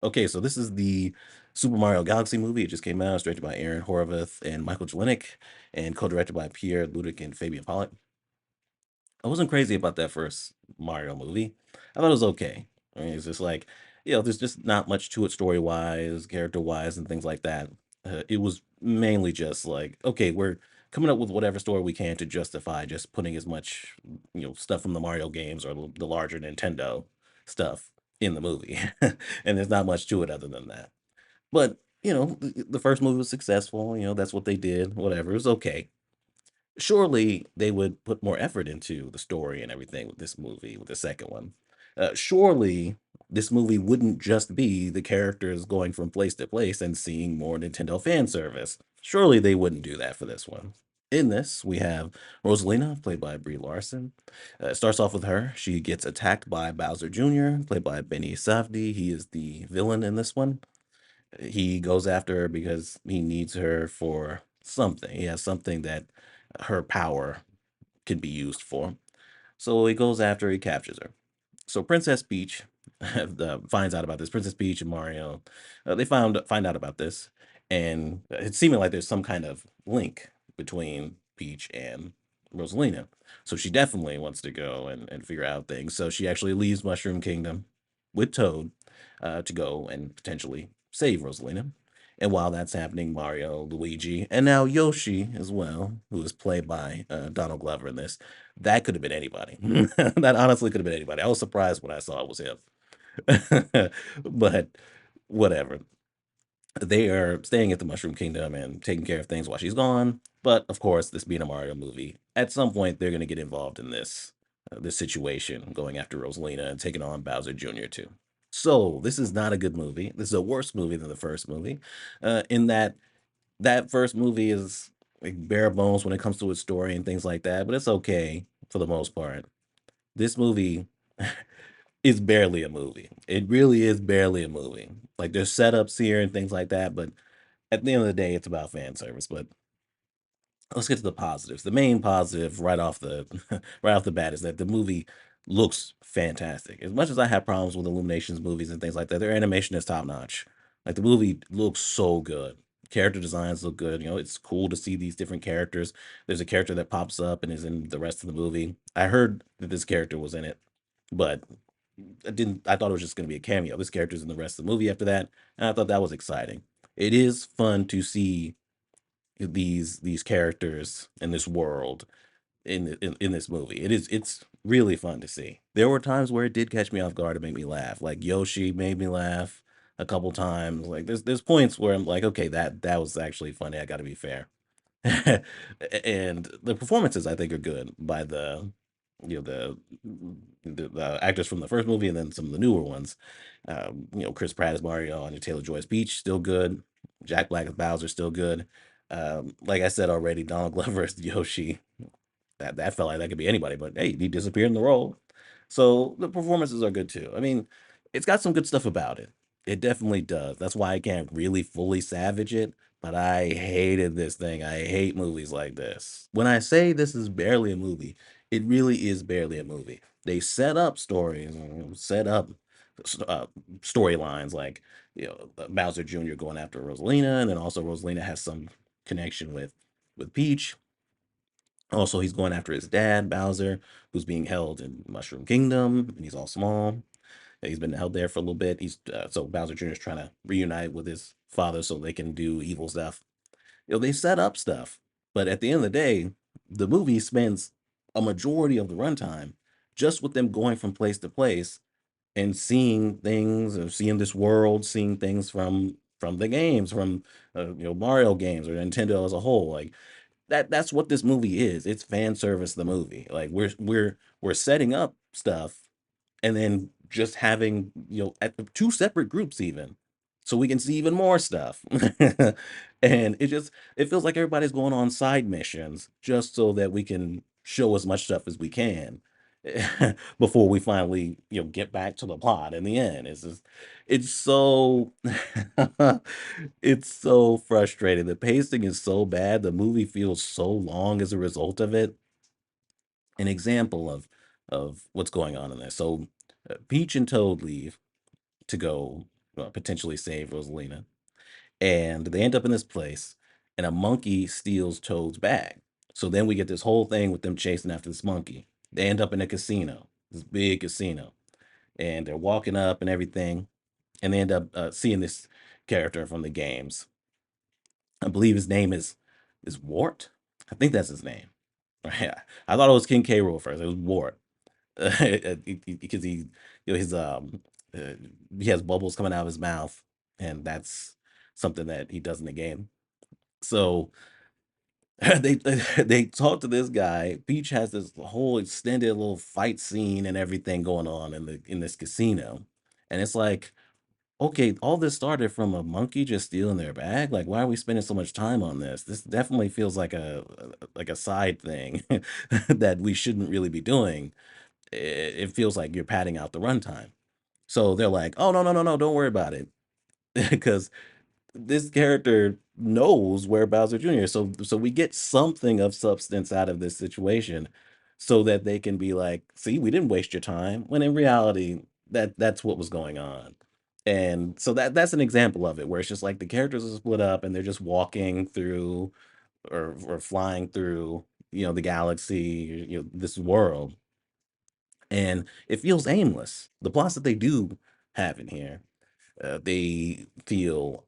Okay, so this is the Super Mario Galaxy movie. It just came out. It's directed by Aaron Horvath and Michael Jelenic, and co-directed by Pierre Ludic and Fabian Pollitt. I wasn't crazy about that first Mario movie. I thought it was okay. I mean, it's just like, there's just not much to it story-wise, character-wise, and things like that. It was mainly just like, okay, we're coming up with whatever story we can to justify just putting as much, stuff from the Mario games or the larger Nintendo stuff in the movie. And there's not much to it other than that. But, the first movie was successful. That's what they did. Whatever. It was okay. Surely they would put more effort into the story and everything with this movie, with the second one. Surely this movie wouldn't just be the characters going from place to place and seeing more Nintendo fan service. Surely they wouldn't do that for this one. In this, we have Rosalina, played by Brie Larson. It starts off with her. She gets attacked by Bowser Jr., played by Benny Safdie. He is the villain in this one. He goes after her because he needs her for something. He has something that her power can be used for. So he goes after her, he captures her. So Princess Peach finds out about this. Princess Peach and Mario, they find out about this, and it's seeming like there's some kind of link between Peach and Rosalina. So she definitely wants to go and figure out things. So she actually leaves Mushroom Kingdom with Toad to go and potentially save Rosalina. And while that's happening, Mario, Luigi, and now Yoshi as well, who is played by Donald Glover in this, that could have been anybody. That honestly could have been anybody. I was surprised when I saw it was him. But whatever. They are staying at the Mushroom Kingdom and taking care of things while she's gone. But of course, this being a Mario movie, at some point they're going to get involved in this situation, going after Rosalina and taking on Bowser Jr. too. So this is not a good movie. This is a worse movie than the first movie, in that first movie is like bare bones when it comes to its story and things like that, but it's okay for the most part. This movie is barely a movie. It really is barely a movie. Like there's setups here and things like that, but at the end of the day, it's about fan service. But let's get to the positives. The main positive right off the right off the bat is that the movie looks fantastic. As much as I have problems with Illuminations movies and things like that, their animation is top notch. Like the movie looks so good. Character designs look good. It's cool to see these different characters. There's a character that pops up and is in the rest of the movie. I heard that this character was in it, but I thought it was just going to be a cameo. This character's in the rest of the movie after that, and I thought that was exciting. It is fun to see these characters in this world in this movie. It's really fun to see. There were times where it did catch me off guard and make me laugh. Like Yoshi made me laugh a couple times. Like there's points where I'm like, okay, that was actually funny. I got to be fair. And the performances I think are good by you know the, the actors from the first movie and then some of the newer ones. Chris Pratt as Mario, Anya Taylor Joy as Peach, still good. Jack Black as Bowser, still good. Like I said already, Donald Glover as Yoshi. That felt like that could be anybody, but hey, he disappeared in the role. So the performances are good too. I mean, it's got some good stuff about it. It definitely does. That's why I can't really fully savage it, but I hated this thing. I hate movies like this. When I say this is barely a movie, it really is barely a movie. They set up stories, set up uh, storylines like Bowser Jr. going after Rosalina, and then also Rosalina has some connection with Peach. Also, he's going after his dad, Bowser, who's being held in Mushroom Kingdom, and he's all small. He's been held there for a little bit. So Bowser Jr. is trying to reunite with his father so they can do evil stuff. They set up stuff, but at the end of the day, the movie spends a majority of the runtime just with them going from place to place and seeing things, or seeing this world, seeing things from the games, from Mario games or Nintendo as a whole. Like that's what this movie is. It's fan service the movie. Like we're setting up stuff and then just having, at two separate groups even. So we can see even more stuff. And it feels like everybody's going on side missions just so that we can show as much stuff as we can before we finally, get back to the plot in the end. It's so it's so frustrating. The pacing is so bad. The movie feels so long as a result of it. An example of what's going on in there. So Peach and Toad leave to go. potentially save Rosalina. And they end up in this place, and a monkey steals Toad's bag. So then we get this whole thing with them chasing after this monkey. They end up in a casino, this big casino, and they're walking up and everything, and they end up seeing this character from the games. I believe his name is Wart. I think that's his name. Right? I thought it was King K. Rool first. It was Wart. Because he, his uh, he has bubbles coming out of his mouth, and that's something that he does in the game. So they talk to this guy. Peach has this whole extended little fight scene and everything going on in this casino, and it's like, okay, all this started from a monkey just stealing their bag. Like, why are we spending so much time on this? This definitely feels like a side thing that we shouldn't really be doing. It feels like you're padding out the runtime. So they're like, oh no, no, no, no, don't worry about it. Because this character knows where Bowser Jr. is. So we get something of substance out of this situation so that they can be like, see, we didn't waste your time. When in reality, that's what was going on. And so that's an example of it where it's just like the characters are split up and they're just walking through or flying through, the galaxy, this world. And it feels aimless. The plots that they do have in here, they feel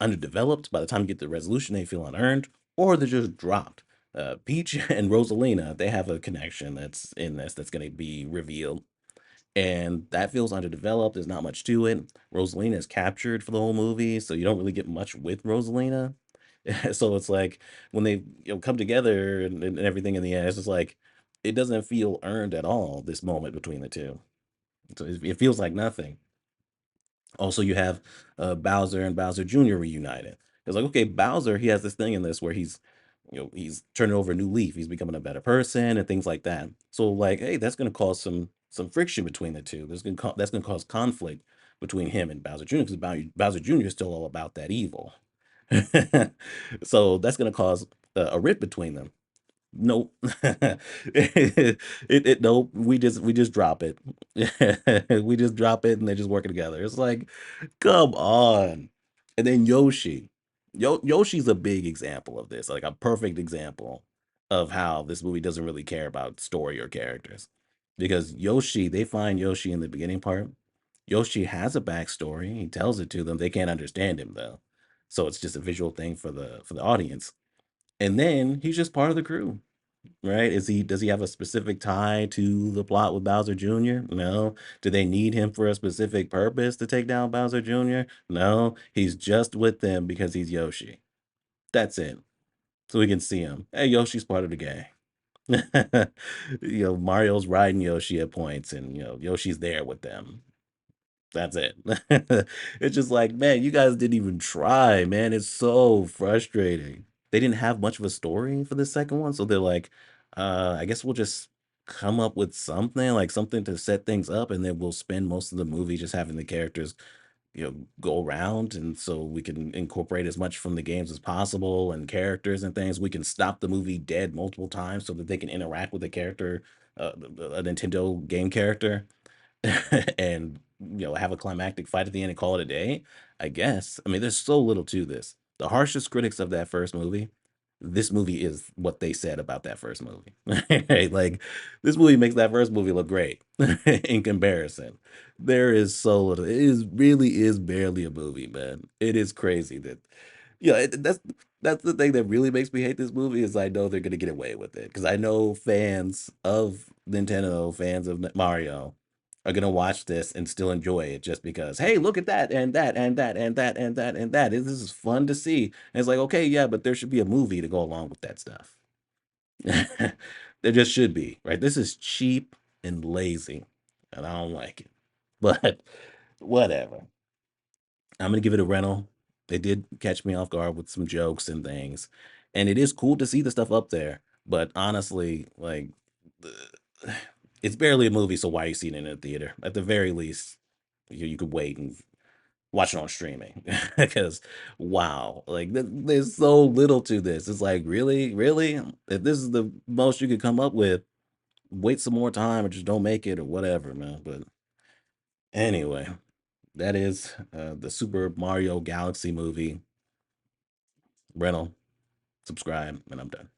underdeveloped. By the time you get to the resolution, they feel unearned, or they're just dropped. Peach and Rosalina, they have a connection that's in this that's going to be revealed, and that feels underdeveloped. There's not much to it. Rosalina is captured for the whole movie, so you don't really get much with Rosalina. So it's like when they come together and everything in the end, it's just like it doesn't feel earned at all. This moment between the two, so it feels like nothing. Also, you have Bowser and Bowser Jr. reunited. It's like, okay, Bowser, he has this thing in this where he's turning over a new leaf. He's becoming a better person and things like that. So, like, hey, that's going to cause some friction between the two. That's going to cause conflict between him and Bowser Jr. because Bowser Jr. is still all about that evil. So that's going to cause a rift between them. Nope. Nope. We just drop it. We just drop it and they just working together. It's like, come on. And then Yoshi. Yoshi's a big example of this, like a perfect example of how this movie doesn't really care about story or characters. Because Yoshi, they find Yoshi in the beginning part. Yoshi has a backstory. He tells it to them. They can't understand him though. So it's just a visual thing for the audience. And then he's just part of the crew. Right? Does he have a specific tie to the plot with Bowser Jr.? No. Do they need him for a specific purpose to take down Bowser Jr.? No. He's just with them because he's Yoshi. That's it. So we can see him. Hey, Yoshi's part of the gang. Mario's riding Yoshi at points, and Yoshi's there with them. That's it. It's just like, man, you guys didn't even try, man. It's so frustrating. They didn't have much of a story for the second one, so they're like, I guess we'll just come up with something, like something to set things up, and then we'll spend most of the movie just having the characters, go around, and so we can incorporate as much from the games as possible and characters and things. We can stop the movie dead multiple times so that they can interact with the character, a Nintendo game character and have a climactic fight at the end and call it a day. I guess. I mean, there's so little to this. The harshest critics of that first movie, this movie is what they said about that first movie. Right? Like, this movie makes that first movie look great in comparison. There is so little. It really is barely a movie, man. It is crazy that that's the thing that really makes me hate this movie is I know they're gonna get away with it because I know fans of Nintendo, fans of Mario, are gonna watch this and still enjoy it just because, hey, look at that and that and that and that and that and that. This is fun to see. And it's like, okay, yeah, but there should be a movie to go along with that stuff. There just should be, right? This is cheap and lazy, and I don't like it. But whatever. I'm gonna give it a rental. They did catch me off guard with some jokes and things, and it is cool to see the stuff up there. But honestly, like, it's barely a movie, so why are you seeing it in a theater? At the very least, you could wait and watch it on streaming. Because wow, like there's so little to this. It's like really, really, if this is the most you could come up with, wait some more time or just don't make it or whatever, man. But anyway. That is the Super Mario Galaxy movie. Rental, subscribe, and I'm done.